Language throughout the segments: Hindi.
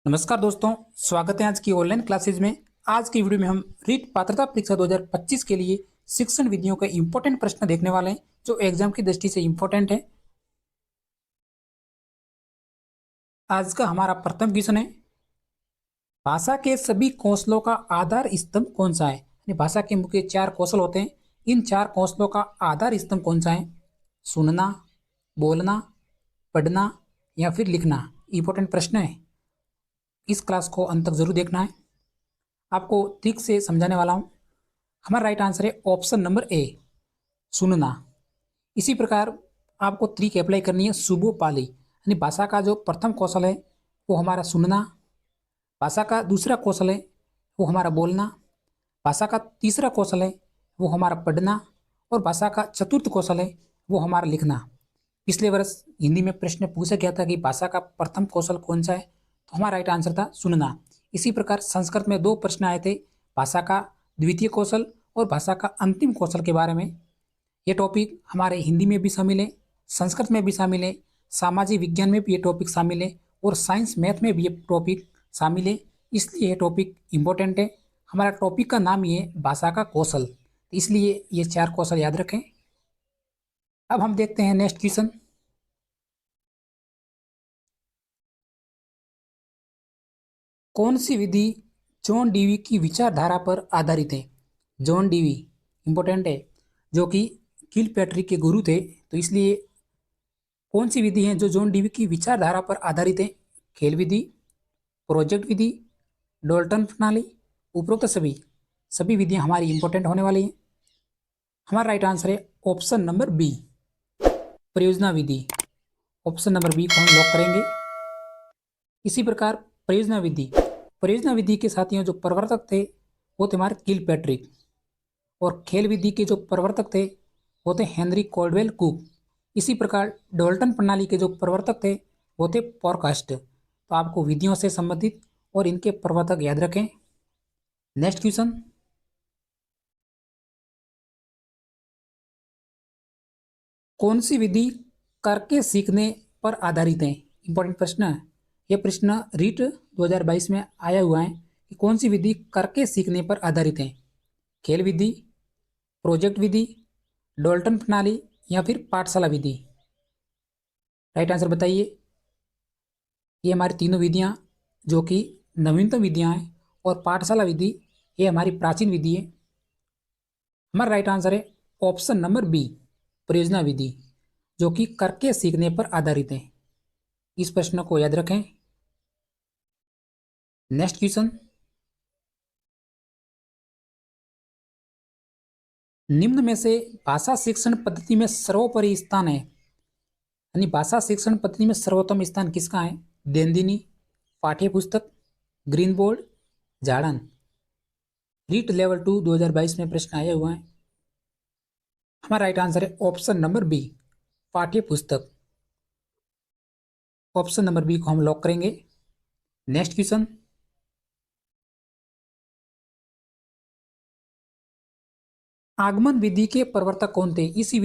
नमस्कार दोस्तों, स्वागत है आज की ऑनलाइन क्लासेज में। आज की वीडियो में हम रीट पात्रता परीक्षा 2025 के लिए शिक्षण विधियों का इंपॉर्टेंट प्रश्न देखने वाले हैं जो एग्जाम की दृष्टि से इंपॉर्टेंट है। आज का हमारा प्रथम क्वेश्चन है, भाषा के सभी कौशलों का आधार स्तंभ कौन सा है। यानी भाषा के मुख्य चार कौशल होते हैं, इन चार कौशलों का आधार स्तंभ कौन सा है। सुनना, बोलना, पढ़ना या फिर लिखना। इंपॉर्टेंट प्रश्न है, इस क्लास को अंत तक जरूर देखना है। आपको ट्रिक से समझाने वाला हूँ। हमारा राइट आंसर है ऑप्शन नंबर ए, सुनना। इसी प्रकार आपको ट्रिक अप्लाई करनी है सुबो पाली, यानी भाषा का जो प्रथम कौशल है वो हमारा सुनना, भाषा का दूसरा कौशल है वो हमारा बोलना, भाषा का तीसरा कौशल है वो हमारा पढ़ना और भाषा का चतुर्थ कौशल है वो हमारा लिखना। पिछले वर्ष हिंदी में प्रश्न पूछा गया था कि भाषा का प्रथम कौशल कौन सा है, तो हमारा राइट आंसर था सुनना। इसी प्रकार संस्कृत में दो प्रश्न आए थे, भाषा का द्वितीय कौशल और भाषा का अंतिम कौशल के बारे में। ये टॉपिक हमारे हिंदी में भी शामिल है, संस्कृत में भी शामिल है, सामाजिक विज्ञान में भी ये टॉपिक शामिल है और साइंस मैथ में भी ये टॉपिक शामिल है। इसलिए ये टॉपिक इम्पोर्टेंट है। हमारा टॉपिक का नाम ये है भाषा का कौशल, इसलिए ये चार कौशल याद रखें। अब हम देखते हैं नेक्स्ट क्वेश्चन। कौन सी विधि जॉन डीवी की विचारधारा पर आधारित है। जॉन डीवी इंपॉर्टेंट है, जो कि किलपैट्रिक के गुरु थे, तो इसलिए कौन सी विधि है जो जॉन डीवी की विचारधारा पर आधारित है। खेल विधि, प्रोजेक्ट विधि, डोल्टन प्रणाली, उपरोक्त सभी। सभी विधियां हमारी इंपॉर्टेंट होने वाली हैं। हमारा राइट आंसर है ऑप्शन नंबर बी, परियोजना विधि। ऑप्शन नंबर बी को हम लॉक करेंगे। इसी प्रकार परियोजना विधि, परियोजना विधि के साथियों जो प्रवर्तक थे वो थे हमारे किलपैट्रिक, और खेल विधि के जो प्रवर्तक थे वो थे हेनरी कॉल्डवेल कुक। इसी प्रकार डोल्टन प्रणाली के जो प्रवर्तक थे वो थे पॉरकास्ट। तो आपको विधियों से संबंधित और इनके प्रवर्तक याद रखें। नेक्स्ट क्वेश्चन, कौन सी विधि करके सीखने पर आधारित है। इंपॉर्टेंट प्रश्न है, यह प्रश्न रीट 2022 में आया हुआ है कि कौन सी विधि करके सीखने पर आधारित है। खेल विधि, प्रोजेक्ट विधि, डोल्टन प्रणाली या फिर पाठशाला विधि। राइट आंसर बताइए। ये हमारी तीनों विधियां जो कि नवीनतम विधियां हैं, और पाठशाला विधि ये हमारी प्राचीन विधि है। हमारा राइट आंसर है ऑप्शन नंबर बी, परियोजना विधि, जो कि करके सीखने पर आधारित है। इस प्रश्न को याद रखें। नेक्स्ट क्वेश्चन, निम्न में से भाषा शिक्षण पद्धति में सर्वोपरि स्थान है, यानी भाषा शिक्षण पद्धति में सर्वोत्तम स्थान किसका है। देनदिनी, पाठ्य पुस्तक, ग्रीन बोर्ड, झाड़न। रीट लेवल 2 2022 में प्रश्न आया हुआ है। हमारा राइट आंसर है ऑप्शन नंबर बी, पाठ्य पुस्तक। ऑप्शन नंबर बी को हम लॉक करेंगे। नेक्स्ट क्वेश्चन, आगमन विधि के प्रवर्तक कौन थे। इसी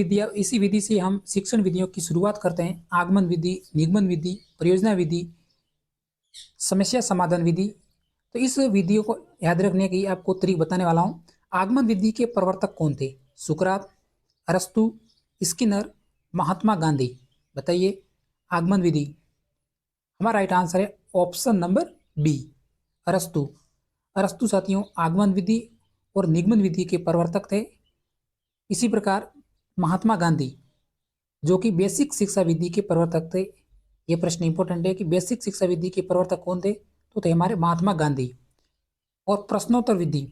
विधि से हम शिक्षण विधियों की शुरुआत करते हैं। आगमन विधि, निगमन विधि, परियोजना विधि, समस्या समाधान विधि। तो इस विधियों को याद रखने की आपको तरीक बताने वाला हूं। आगमन विधि के प्रवर्तक कौन थे। सुकरात, अरस्तु, स्किनर, महात्मा गांधी। बताइए आगमन विधि। हमारा राइट आंसर है ऑप्शन नंबर बी, अरस्तु। अरस्तु साथियों आगमन विधि और निगमन विधि के प्रवर्तक थे। इसी प्रकार महात्मा गांधी जो कि बेसिक शिक्षा विधि के प्रवर्तक थे। ये प्रश्न इंपॉर्टेंट है कि बेसिक शिक्षा विधि के प्रवर्तक कौन थे, तो थे हमारे महात्मा गांधी। और प्रश्नोत्तर विधि,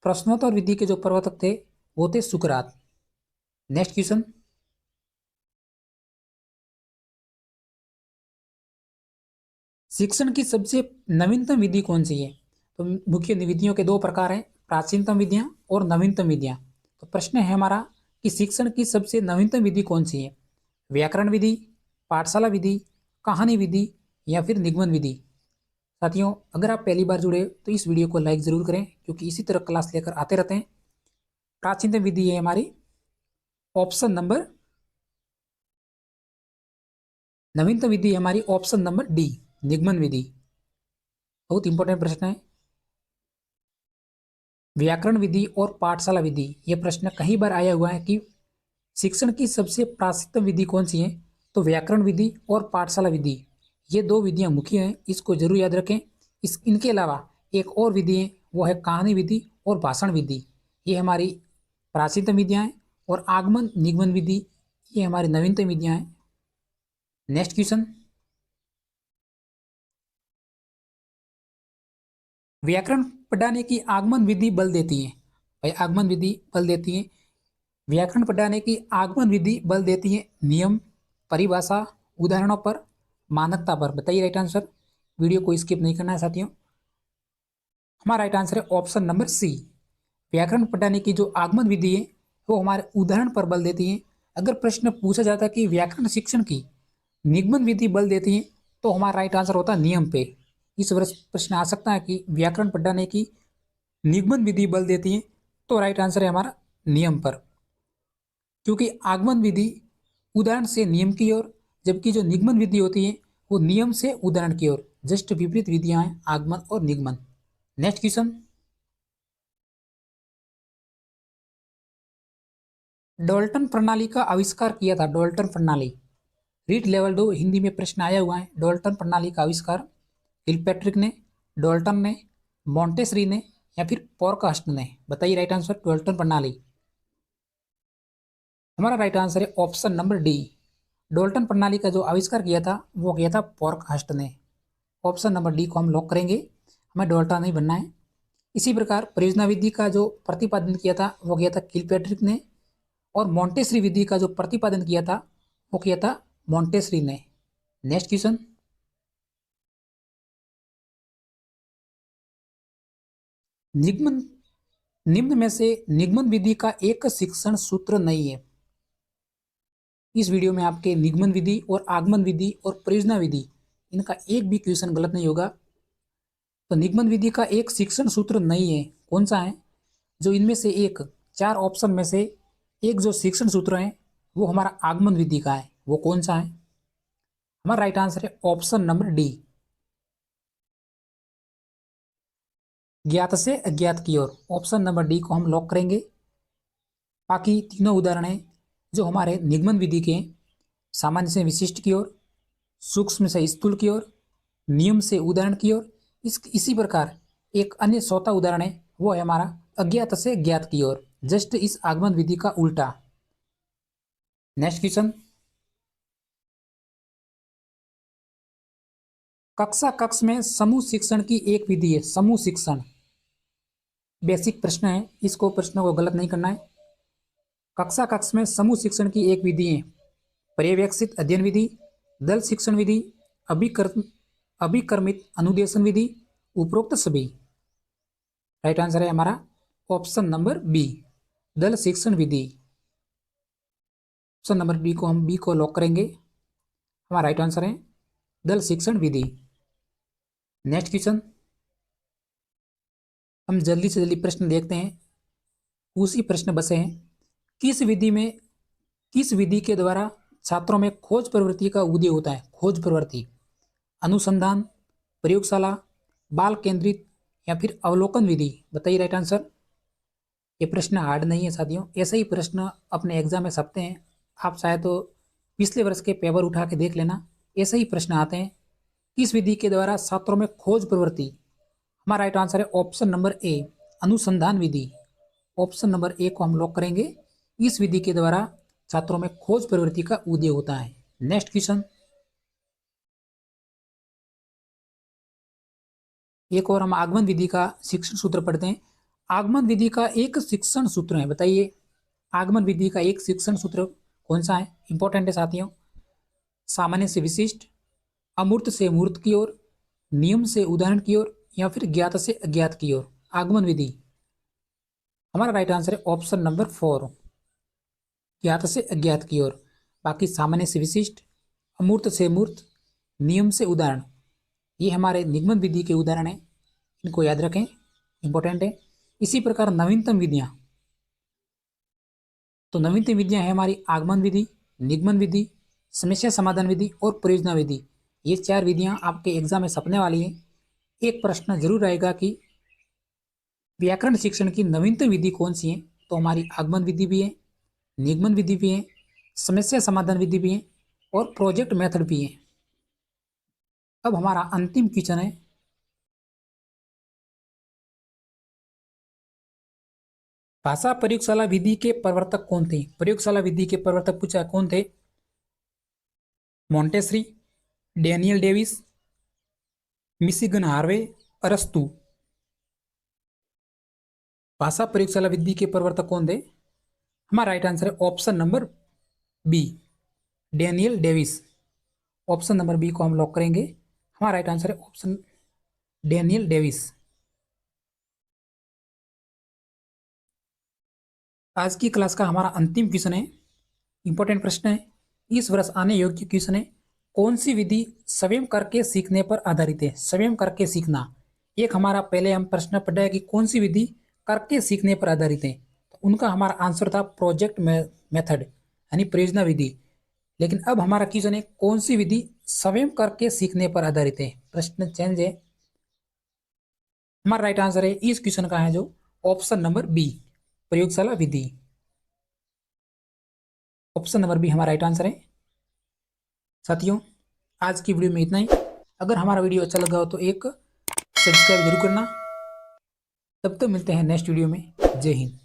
प्रश्नोत्तर विधि के जो प्रवर्तक थे वो थे सुकरात। नेक्स्ट क्वेश्चन, शिक्षण की सबसे नवीनतम विधि कौन सी है। तो मुख्य विधियों के दो प्रकार हैं, प्राचीनतम विधियां और नवीनतम विधियां। तो प्रश्न है हमारा कि शिक्षण की सबसे नवीनतम विधि कौन सी है। व्याकरण विधि, पाठशाला विधि, कहानी विधि या फिर निगमन विधि। साथियों अगर आप पहली बार जुड़े तो इस वीडियो को लाइक जरूर करें, क्योंकि इसी तरह क्लास लेकर आते रहते हैं। प्राचीनतम विधि है हमारी ऑप्शन नंबर, नवीनतम विधि है हमारी ऑप्शन नंबर डी, निगमन विधि। बहुत इंपॉर्टेंट प्रश्न है। व्याकरण विधि और पाठशाला विधि, यह प्रश्न कई बार आया हुआ है कि शिक्षण की सबसे प्राचीनतम विधि कौन सी है। तो व्याकरण विधि और पाठशाला विधि, ये दो विधियां मुख्य हैं, इसको जरूर याद रखें। इनके अलावा एक और विधि है, वो है कहानी विधि और भाषण विधि। ये हमारी प्राचीनतम विधियां हैं। और आगमन निगमन विधि, ये हमारी नवीनतम विधियां हैं। नेक्स्ट क्वेश्चन, व्याकरण पढ़ाने की आगमन विधि बल देती है। भाई आगमन विधि बल देती है। व्याकरण पढ़ाने की आगमन विधि बल देती है नियम, परिभाषा, उदाहरणों पर, मानकता पर। बताइए राइट आंसर। वीडियो को स्किप नहीं करना है साथियों। हमारा राइट आंसर है ऑप्शन नंबर सी। व्याकरण पढ़ाने की जो आगमन विधि है वो हमारे उदाहरण पर बल देती है। अगर प्रश्न पूछा जाता है कि व्याकरण शिक्षण की निगमन विधि बल देती है, तो हमारा राइट आंसर होता है नियम पे। इस वर्ष प्रश्न आ सकता है कि व्याकरण पढ़ाने की निगमन विधि बल देती है, तो राइट आंसर है हमारा नियम पर। क्योंकि आगमन विधि उदाहरण से नियम की ओर, जबकि जो निगमन विधि होती है वो नियम से उदाहरण की ओर। जस्ट विपरीत विधियां हैं आगमन और निगमन। नेक्स्ट क्वेश्चन, डॉल्टन प्रणाली का आविष्कार किया था। डॉल्टन प्रणाली, रीट लेवल 2 हिंदी में प्रश्न आया हुआ है। डॉल्टन प्रणाली का आविष्कार किलपैट्रिक ने, डॉल्टन ने, मॉन्टेसरी ने, या फिर पॉर्कहस्ट ने। बताइए राइट आंसर। डॉल्टन प्रणाली, हमारा राइट आंसर है ऑप्शन नंबर डी। डॉल्टन प्रणाली का जो आविष्कार किया था वो किया था पॉर्कहस्ट ने। ऑप्शन नंबर डी को हम लॉक करेंगे, हमें डॉल्टन नहीं बनना है। इसी प्रकार परियोजना विधि का जो प्रतिपादन किया था वो किया था किलपैट्रिक ने, और मॉन्टेसरी विधि का जो प्रतिपादन किया था वो किया था मॉन्टेसरी ने। नेक्स्ट क्वेश्चन, निगमन निम्न में से निगमन विधि का एक शिक्षण सूत्र नहीं है। इस वीडियो में आपके निगमन विधि और आगमन विधि और परियोजना विधि, इनका एक भी क्वेश्चन गलत नहीं होगा। तो निगमन विधि का एक शिक्षण सूत्र नहीं है, कौन सा है? जो इनमें से एक, चार ऑप्शन में से एक जो शिक्षण सूत्र है वो हमारा आगमन विधि का है। वो कौन सा है? हमारा राइट आंसर है ऑप्शन नंबर डी, ज्ञात से अज्ञात की ओर। ऑप्शन नंबर डी को हम लॉक करेंगे। बाकी तीनों उदाहरण हैं जो हमारे निगमन विधि के हैं। सामान्य से विशिष्ट की ओर, सूक्ष्म से स्थूल की ओर, नियम से उदाहरण की ओर। इसी प्रकार एक अन्य चौथा उदाहरण है, वो है हमारा अज्ञात से ज्ञात की ओर। जस्ट इस आगमन विधि का उल्टा। नेक्स्ट क्वेश्चन, कक्षा कक्ष में समूह शिक्षण की एक विधि है। समूह शिक्षण बेसिक प्रश्न है, इसको प्रश्न को गलत नहीं करना है। कक्षा कक्ष में समूह शिक्षण की एक विधि है पर्यवेक्षित अध्ययन विधि, दल शिक्षण विधि, अभिकर्मित अनुदेशन विधि, उपरोक्त सभी। राइट आंसर है हमारा ऑप्शन नंबर बी, दल शिक्षण विधि। ऑप्शन नंबर बी को हम बी को लॉक करेंगे। हमारा राइट आंसर है दल शिक्षण विधि। नेक्स्ट क्वेश्चन, हम जल्दी से जल्दी प्रश्न देखते हैं, उसी प्रश्न बसे हैं। किस विधि में, किस विधि के द्वारा छात्रों में खोज प्रवृत्ति का उदय होता है? खोज प्रवृत्ति, अनुसंधान, प्रयोगशाला, बाल केंद्रित, या फिर अवलोकन विधि। बताइए राइट आंसर। ये प्रश्न हार्ड नहीं है साथियों, ऐसे ही प्रश्न अपने एग्जाम में छपते हैं। आप चाहे तो पिछले वर्ष के पेपर उठा के देख लेना, ऐसे ही प्रश्न आते हैं। किस विधि के द्वारा छात्रों में खोज प्रवृत्ति? हमारा राइट आंसर है ऑप्शन नंबर ए, अनुसंधान विधि। ऑप्शन नंबर ए को हम लॉक करेंगे। इस विधि के द्वारा छात्रों में खोज प्रवृत्ति का उदय होता है। नेक्स्ट क्वेश्चन, एक और हम आगमन विधि का शिक्षण सूत्र पढ़ते हैं। आगमन विधि का एक शिक्षण सूत्र है, बताइए आगमन विधि का एक शिक्षण सूत्र कौन सा है? इंपॉर्टेंट है साथियों। सामान्य से विशिष्ट, अमूर्त से मूर्त की ओर, नियम से उदाहरण की ओर, या फिर ज्ञात से अज्ञात की ओर। आगमन विधि, हमारा राइट आंसर है ऑप्शन नंबर 4, ज्ञात से अज्ञात की ओर। बाकी सामान्य से विशिष्ट, अमूर्त से मूर्त, नियम से उदाहरण, ये हमारे निगमन विधि के उदाहरण हैं, इनको याद रखें, इंपॉर्टेंट है। इसी प्रकार नवीनतम विधियां, तो नवीनतम विधियां है हमारी आगमन विधि, निगमन विधि, समस्या समाधान विधि और परियोजना विधि। ये चार विधियां आपके एग्जाम में छपने वाली हैं। एक प्रश्न जरूर आएगा कि व्याकरण शिक्षण की नवीनतम विधि कौन सी है। तो हमारी आगमन विधि भी है, निगमन विधि भी है, समस्या समाधान विधि भी है और प्रोजेक्ट मेथड भी है। अब हमारा अंतिम क्वेश्चन है, भाषा प्रयोगशाला विधि के प्रवर्तक कौन थे। प्रयोगशाला विधि के प्रवर्तक पूछा कौन थे। Montessori, Daniel Davis, Michigan Harvey, अरस्तु। भाषा प्रयोगशाला विधि के प्रवर्तक कौन थे। हमारा राइट आंसर है option number B, Daniel Davis. Option number B को हम लॉक करेंगे। हमारा राइट आंसर है ऑप्शन डैनियल डेविस। आज की क्लास का हमारा अंतिम क्वेश्चन है, इंपॉर्टेंट प्रश्न है, इस वर्ष आने योग्य क्वेश्चन है। कौन सी विधि स्वयं करके सीखने पर आधारित है। स्वयं करके सीखना, एक हमारा पहले हम प्रश्न पढ़ा है कि कौन सी विधि करके सीखने पर आधारित है। तो उनका हमारा आंसर था प्रोजेक्ट मेथड यानी परियोजना विधि। लेकिन अब हमारा क्वेश्चन है कौन सी विधि स्वयं करके सीखने पर आधारित है। प्रश्न चेंज है। हमारा राइट आंसर है इस क्वेश्चन का है जो ऑप्शन नंबर बी, प्रयोगशाला विधि। ऑप्शन नंबर बी हमारा राइट आंसर है। साथियों, आज की वीडियो में इतना ही। अगर हमारा वीडियो अच्छा लगा हो तो एक सब्सक्राइब जरूर करना। तब तक मिलते हैं नेक्स्ट वीडियो में। जय हिंद।